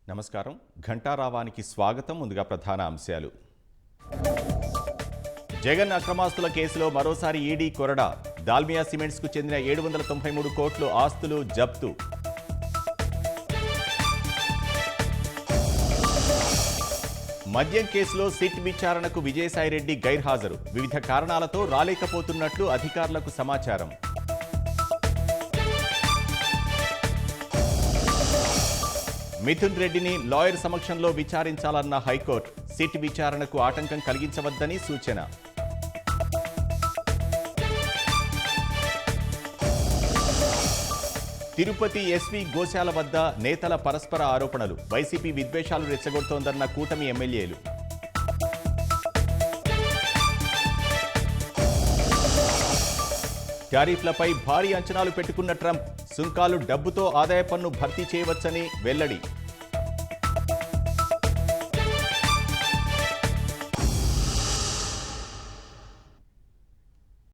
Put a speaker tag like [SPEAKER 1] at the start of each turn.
[SPEAKER 1] నమస్కారం. ఘంటారావానికి స్వాగతం. ముందుగా ప్రధాన అంశాలు. జగన్ అక్రమాస్తుల కేసులో మరోసారి ఈడీ కొరడా. దాల్మియా సిమెంట్స్కు చెందిన 793 కోట్లు ఆస్తులు జప్తు. మద్యం కేసులో సిట్ విచారణకు విజయసాయిరెడ్డి గైర్హాజరు. వివిధ కారణాలతో రాలేకపోతున్నట్లు అధికారులకు సమాచారం. మిథున్ రెడ్డిని లాయర్ సమక్షంలో విచారించాలన్న హైకోర్టు. సిట్ విచారణకు ఆటంకం కలిగించవద్దని సూచన. తిరుపతి ఎస్వి గోశాల వద్ద నేతల పరస్పర ఆరోపణలు. వైసీపీ విద్వేషాలు రెచ్చగొడుతోందన్న కూటమి ఎమ్మెల్యేలు. టారిఫ్లపై భారీ అంచనాలు పెట్టుకున్న ట్రంప్. సుంకాలు డబ్బుతో ఆదాయ పన్ను భర్తీ చేయవచ్చని వెల్లడి.